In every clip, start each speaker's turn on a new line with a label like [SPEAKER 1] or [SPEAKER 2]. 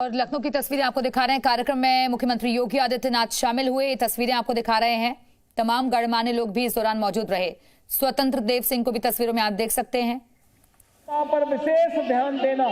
[SPEAKER 1] और लखनऊ की तस्वीरें आपको दिखा रहे हैं। कार्यक्रम में मुख्यमंत्री योगी आदित्यनाथ शामिल हुए। ये तस्वीरें आपको दिखा रहे हैं। तमाम गणमान्य लोग भी इस दौरान मौजूद रहे। स्वतंत्र देव सिंह को भी तस्वीरों में आप देख सकते हैं।
[SPEAKER 2] पर विशेष ध्यान देना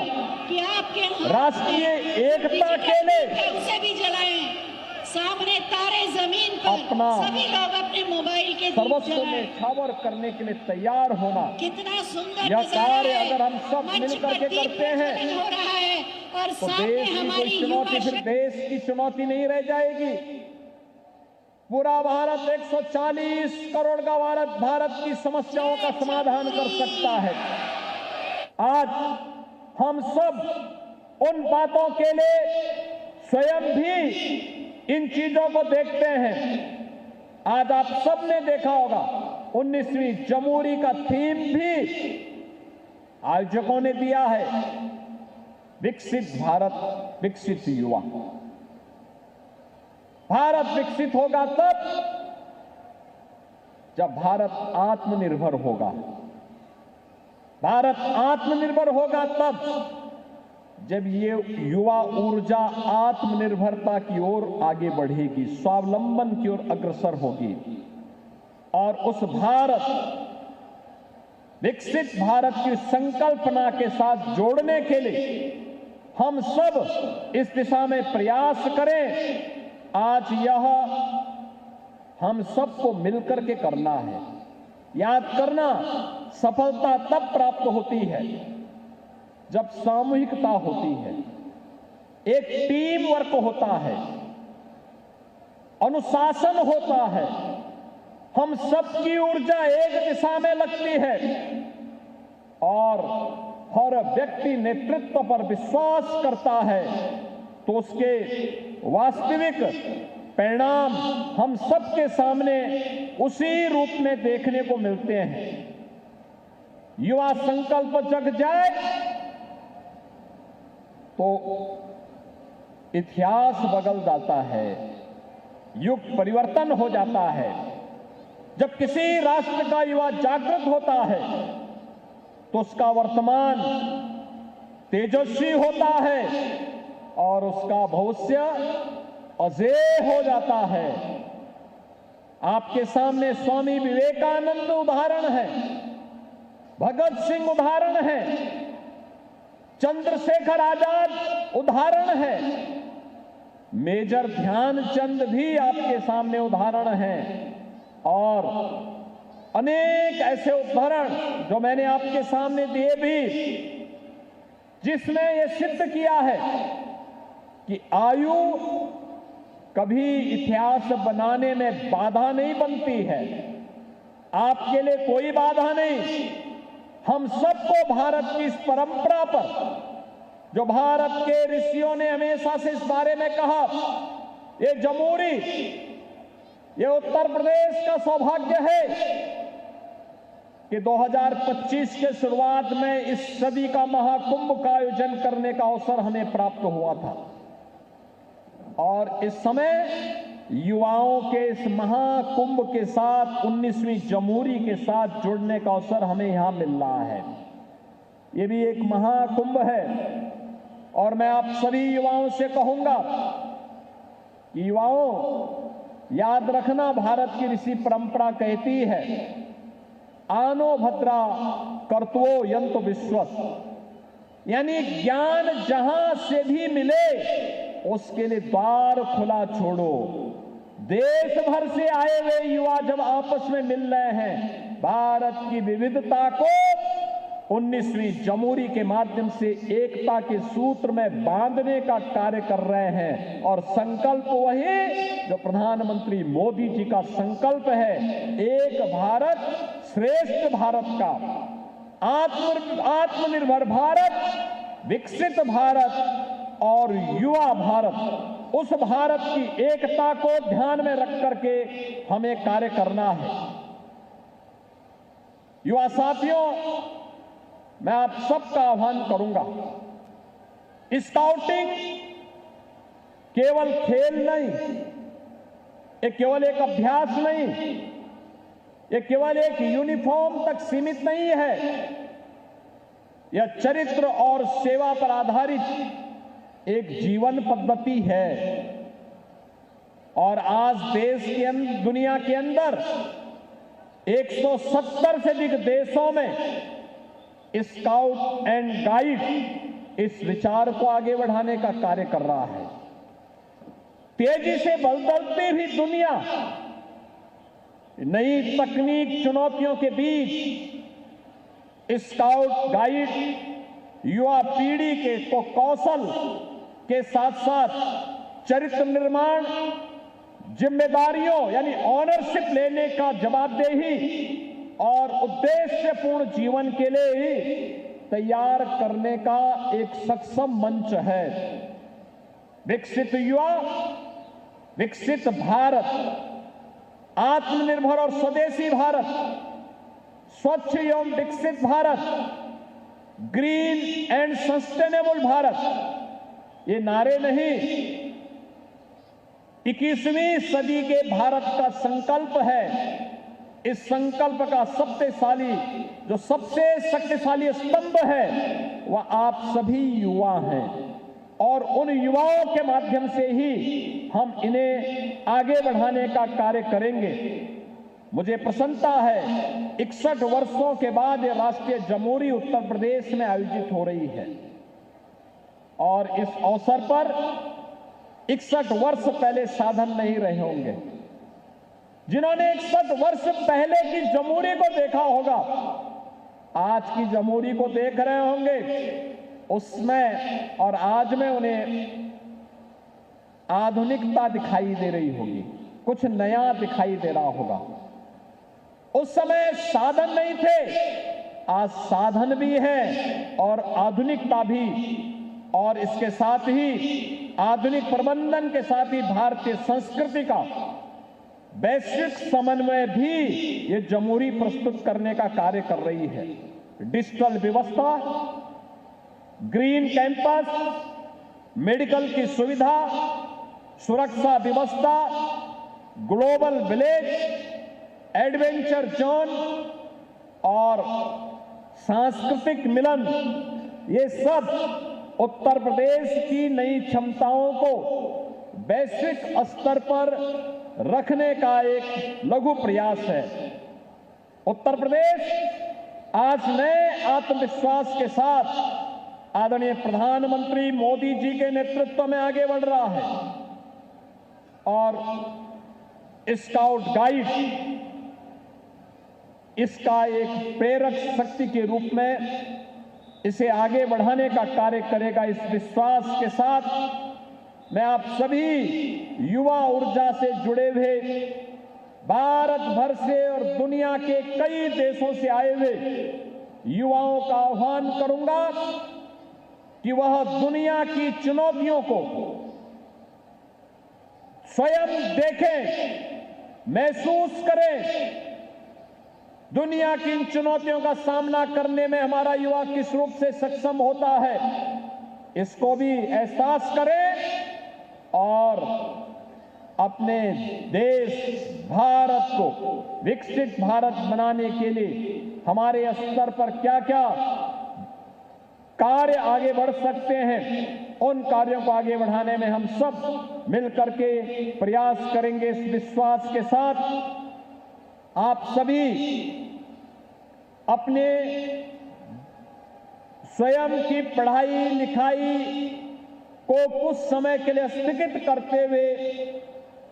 [SPEAKER 3] कि आपके
[SPEAKER 2] राष्ट्रीय एकता के लिए
[SPEAKER 3] उसे भी जलाएं। सामने तारे जमीन पर
[SPEAKER 2] अपना
[SPEAKER 3] सभी लोग अपने मोबाइल के
[SPEAKER 2] सर्वस्व में न्यौछावर करने के लिए तैयार होना।
[SPEAKER 3] कितना सुंदर
[SPEAKER 2] यह कार्य अगर हम सब मिलकर के करते हैं
[SPEAKER 3] हो रहा है और
[SPEAKER 2] तो देश की कोई चुनौती फिर देश की चुनौती नहीं रह जाएगी। पूरा भारत 140 करोड़ का भारत की समस्याओं का समाधान कर सकता है। आज हम सब उन बातों के लिए स्वयं भी इन चीजों को देखते हैं। आज आप सब ने देखा होगा 19वीं जमहूरी का थीम भी आयोजकों ने दिया है, विकसित भारत विकसित युवा। भारत विकसित होगा तब जब भारत आत्मनिर्भर होगा। भारत आत्मनिर्भर होगा तब जब ये युवा ऊर्जा आत्मनिर्भरता की ओर आगे बढ़ेगी, स्वावलंबन की ओर अग्रसर होगी। और उस भारत विकसित भारत की संकल्पना के साथ जोड़ने के लिए हम सब इस दिशा में प्रयास करें। आज यह हम सबको मिलकर के करना है। याद करना, सफलता तब प्राप्त होती है जब सामूहिकता होती है, एक टीम वर्क होता है, अनुशासन होता है, हम सबकी ऊर्जा एक दिशा में लगती है और हर व्यक्ति नेतृत्व पर विश्वास करता है तो उसके वास्तविक परिणाम हम सबके सामने उसी रूप में देखने को मिलते हैं। युवा संकल्प जग जाए तो इतिहास बदल जाता है, युग परिवर्तन हो जाता है। जब किसी राष्ट्र का युवा जागृत होता है तो उसका वर्तमान तेजस्वी होता है और उसका भविष्य अजेय हो जाता है। आपके सामने स्वामी विवेकानंद उदाहरण है, भगत सिंह उदाहरण है, चंद्रशेखर आजाद उदाहरण है, मेजर ध्यानचंद भी आपके सामने उदाहरण है और अनेक ऐसे उदाहरण जो मैंने आपके सामने दिए भी, जिसने ये सिद्ध किया है कि आयु कभी इतिहास बनाने में बाधा नहीं बनती है। आपके लिए कोई बाधा नहीं। हम सबको भारत की इस परंपरा पर, जो भारत के ऋषियों ने हमेशा से इस बारे में कहा, ये जमहूरी, ये उत्तर प्रदेश का सौभाग्य है कि 2025 के शुरुआत में इस सदी का महाकुंभ का आयोजन करने का अवसर हमें प्राप्त हुआ था और इस समय युवाओं के इस महाकुंभ के साथ 19वीं जमहूरी के साथ जुड़ने का अवसर हमें यहां मिल रहा है। ये भी एक महाकुंभ है और मैं आप सभी युवाओं से कहूंगा कि युवाओं, याद रखना, भारत की ऋषि परंपरा कहती है, आनो भद्रा कर्तवो यंतो विश्वस, यानी ज्ञान जहां से भी मिले उसके लिए द्वार खुला छोड़ो। देश भर से आए हुए युवा जब आपस में मिल रहे हैं, भारत की विविधता को 19वीं जमहूरी के माध्यम से एकता के सूत्र में बांधने का कार्य कर रहे हैं और संकल्प वही जो प्रधानमंत्री मोदी जी का संकल्प है, एक भारत श्रेष्ठ भारत का, आत्मनिर्भर भारत, विकसित भारत और युवा भारत। उस भारत की एकता को ध्यान में रख करके हमें कार्य करना है। युवा साथियों, मैं आप सबका आह्वान करूंगा, स्काउटिंग केवल खेल नहीं, ये केवल एक अभ्यास नहीं, ये केवल एक यूनिफॉर्म तक सीमित नहीं है। यह चरित्र और सेवा पर आधारित एक जीवन पद्धति है और आज देश के दुनिया के अंदर 170 से अधिक देशों में स्काउट एंड गाइड इस विचार को आगे बढ़ाने का कार्य कर रहा है। तेजी से बदलती हुई दुनिया, नई तकनीक चुनौतियों के बीच स्काउट गाइड युवा पीढ़ी के को कौशल के साथ साथ चरित्र निर्माण, जिम्मेदारियों यानी ऑनरशिप लेने का जवाबदेही और उद्देश्यपूर्ण जीवन के लिए तैयार करने का एक सक्षम मंच है। विकसित युवा, विकसित भारत, आत्मनिर्भर और स्वदेशी भारत, स्वच्छ एवं विकसित Bharat, green and sustainable Bharat, ये नारे नहीं, 21वीं सदी के भारत का संकल्प है। इस संकल्प का सबसे शक्तिशाली स्तंभ है वह आप सभी युवा हैं और उन युवाओं के माध्यम से ही हम इन्हें आगे बढ़ाने का कार्य करेंगे। मुझे प्रसन्नता है 61 वर्षों के बाद यह राष्ट्रीय जमूरी उत्तर प्रदेश में आयोजित हो रही है और इस अवसर पर 61 वर्ष पहले साधन नहीं रहे होंगे। जिन्होंने 61 वर्ष पहले की जमूरी को देखा होगा, आज की जमूरी को देख रहे होंगे। उसमें और आज में उन्हें आधुनिकता दिखाई दे रही होगी, कुछ नया दिखाई दे रहा होगा। उस समय साधन नहीं थे, आज साधन भी है और आधुनिकता भी, और इसके साथ ही आधुनिक प्रबंधन के साथ ही भारतीय संस्कृति का वैश्विक समन्वय भी ये जमूरी प्रस्तुत करने का कार्य कर रही है। डिजिटल व्यवस्था, ग्रीन कैंपस, मेडिकल की सुविधा, सुरक्षा व्यवस्था, ग्लोबल विलेज, एडवेंचर जोन और सांस्कृतिक मिलन, ये सब उत्तर प्रदेश की नई क्षमताओं को वैश्विक स्तर पर रखने का एक लघु प्रयास है। उत्तर प्रदेश आज नए आत्मविश्वास के साथ आदरणीय प्रधानमंत्री मोदी जी के नेतृत्व में आगे बढ़ रहा है और स्काउट गाइड इसका एक प्रेरक शक्ति के रूप में इसे आगे बढ़ाने का कार्य करेगा। इस विश्वास के साथ मैं आप सभी युवा ऊर्जा से जुड़े हुए भारत भर से और दुनिया के कई देशों से आए हुए युवाओं का आह्वान करूंगा कि वह दुनिया की चुनौतियों को स्वयं देखें, महसूस करें। दुनिया की इन चुनौतियों का सामना करने में हमारा युवा किस रूप से सक्षम होता है, इसको भी एहसास करें और अपने देश भारत को विकसित भारत बनाने के लिए हमारे स्तर पर क्या क्या कार्य आगे बढ़ सकते हैं, उन कार्यों को आगे बढ़ाने में हम सब मिलकर के प्रयास करेंगे। इस विश्वास के साथ आप सभी अपने स्वयं की पढ़ाई लिखाई को कुछ समय के लिए स्थगित करते हुए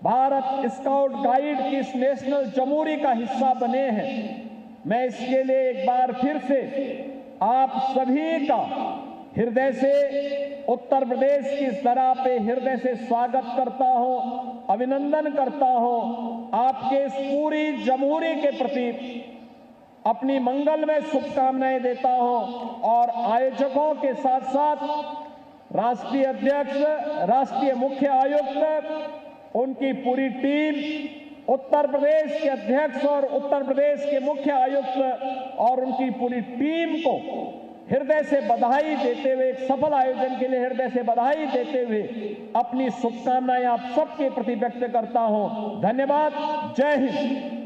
[SPEAKER 2] भारत स्काउट गाइड की इस नेशनल जमूरी का हिस्सा बने हैं। मैं इसके लिए एक बार फिर से आप सभी का हृदय से उत्तर प्रदेश की धरा पे हृदय से स्वागत करता हूं, अभिनंदन करता हूं। आपके इस पूरी जमहूरी के प्रति अपनी मंगलमय शुभकामनाएं देता हूं और आयोजकों के साथ साथ राष्ट्रीय अध्यक्ष, राष्ट्रीय मुख्य आयुक्त, उनकी पूरी टीम, उत्तर प्रदेश के अध्यक्ष और उत्तर प्रदेश के मुख्य आयुक्त और उनकी पूरी टीम को हृदय से बधाई देते हुए, एक सफल आयोजन के लिए हृदय से बधाई देते हुए अपनी शुभकामनाएं आप सबके प्रति व्यक्त करता हूं। धन्यवाद। जय हिंद।